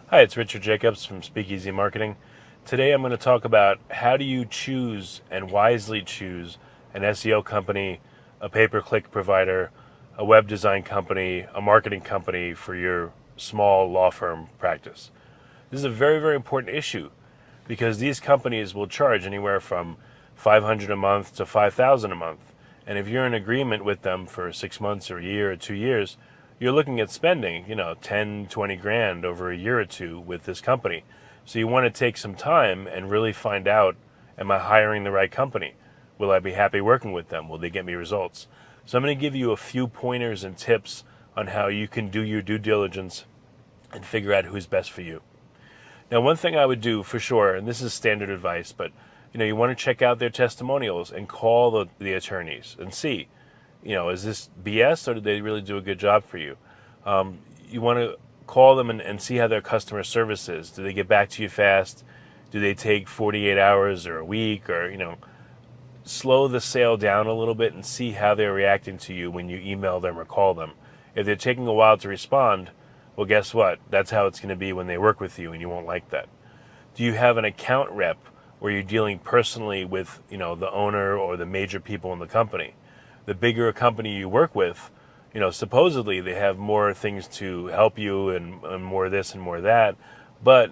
Hi, it's Richard Jacobs from Speakeasy Marketing. Today I'm going to talk about how do you choose and wisely choose an SEO company, a pay-per-click provider, a web design company, a marketing company for your small law firm practice. This is a very, very important issue because these companies will charge anywhere from $500 a month to $5,000 a month. And if you're in agreement with them for 6 months or a year or 2 years, you're looking at spending, 10, 20 grand over a year or two with this company. So you want to take some time and really find out, am I hiring the right company? Will I be happy working with them? Will they get me results? So I'm going to give you a few pointers and tips on how you can do your due diligence and figure out who's best for you. Now, one thing I would do for sure, and this is standard advice, but you want to check out their testimonials and call the attorneys and see, is this BS or did they really do a good job for you? You want to call them and see how their customer service is. Do they get back to you fast? Do they take 48 hours or a week? Or, slow the sale down a little bit and see how they're reacting to you when you email them or call them. If they're taking a while to respond, well, guess what? That's how it's going to be when they work with you, and you won't like that. Do you have an account rep where you're dealing personally with, the owner or the major people in the company? The bigger a company you work with, supposedly they have more things to help you and more this and more that, but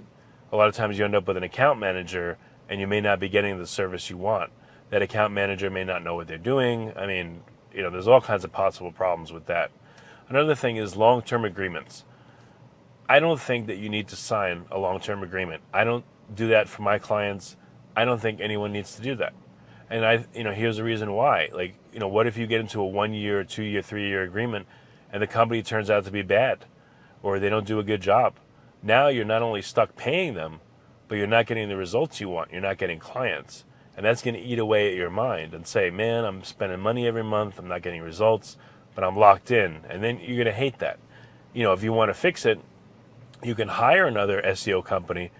a lot of times you end up with an account manager and you may not be getting the service you want. That account manager may not know what they're doing. I mean, there's all kinds of possible problems with that. Another thing is long-term agreements. I don't think that you need to sign a long-term agreement. I don't do that for my clients. I don't think anyone needs to do that. And here's the reason why. What if you get into a 1 year, 2 year, 3 year agreement and the company turns out to be bad or they don't do a good job? Now you're not only stuck paying them, but you're not getting the results you want. You're not getting clients. And that's going to eat away at your mind and say, man, I'm spending money every month. I'm not getting results, but I'm locked in. And then you're going to hate that. If you want to fix it, you can hire another SEO company.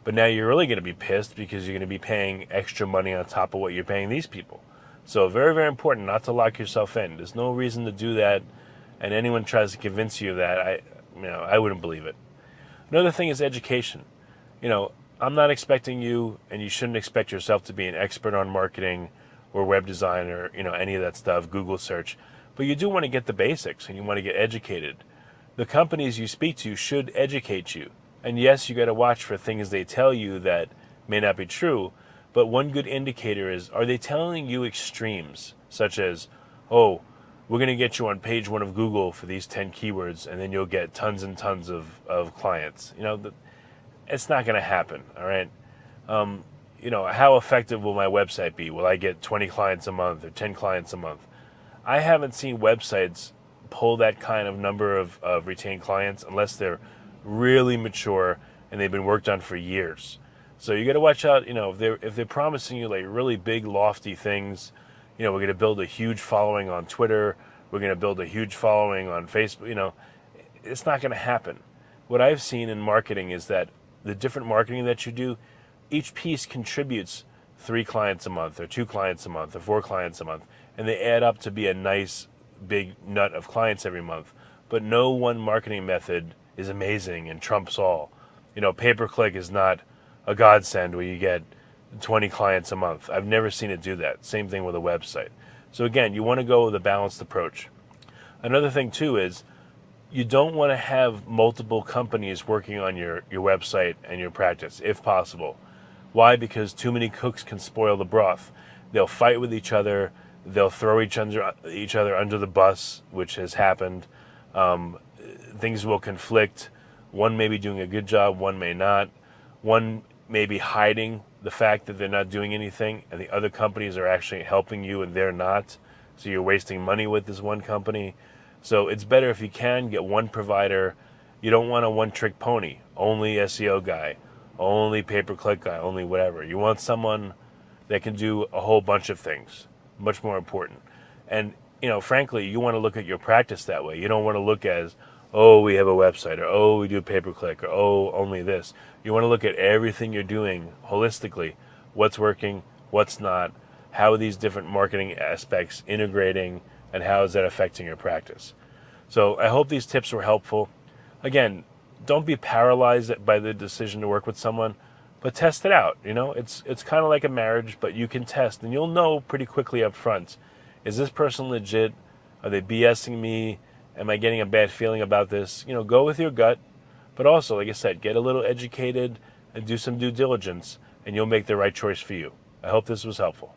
But now you're really going to be pissed because you're going to be paying extra money on top of what you're paying these people. So very, very important not to lock yourself in. There's no reason to do that. And anyone tries to convince you of that, I wouldn't believe it. Another thing is education. I'm not expecting you, and you shouldn't expect yourself to be an expert on marketing or web design or, any of that stuff, Google search. But you do want to get the basics and you want to get educated. The companies you speak to should educate you. And yes, you got to watch for things they tell you that may not be true, but one good indicator is, are they telling you extremes, such as, oh, we're going to get you on page 1 of Google for these 10 keywords, and then you'll get tons and tons of clients. It's not going to happen, all right? How effective will my website be? Will I get 20 clients a month or 10 clients a month? I haven't seen websites pull that kind of number of retained clients unless they're really mature and they've been worked on for years. So you got to watch out. If they're promising you like really big lofty things, we're going to build a huge following on Twitter, we're going to build a huge following on Facebook, it's not going to happen. What I've seen in marketing is that the different marketing that you do, each piece contributes 3 clients a month or 2 clients a month or 4 clients a month, and they add up to be a nice big nut of clients every month. But no one marketing method is amazing and trumps all. Pay-per-click is not a godsend where you get 20 clients a month. I've never seen it do that. Same thing with a website. So again, you want to go with a balanced approach. Another thing too is you don't want to have multiple companies working on your website and your practice, if possible. Why? Because too many cooks can spoil the broth. They'll fight with each other. They'll throw each other under the bus, which has happened. Things will conflict. One may be doing a good job, one may not. One may be hiding the fact that they're not doing anything, and the other companies are actually helping you and they're not. So you're wasting money with this one company. So it's better if you can get one provider. You don't want a one-trick pony, only SEO guy, only pay-per-click guy, only whatever. You want someone that can do a whole bunch of things, much more important. And, frankly, you want to look at your practice that way. You don't want to look as, oh, we have a website, or oh, we do pay-per-click, or oh, only this. You want to look at everything you're doing holistically. What's working, what's not, how are these different marketing aspects integrating, and how is that affecting your practice? So I hope these tips were helpful. Again, don't be paralyzed by the decision to work with someone, but test it out. It's kind of like a marriage, but you can test, and you'll know pretty quickly up front. Is this person legit? Are they BSing me? Am I getting a bad feeling about this? Go with your gut, but also, like I said, get a little educated and do some due diligence, and you'll make the right choice for you. I hope this was helpful.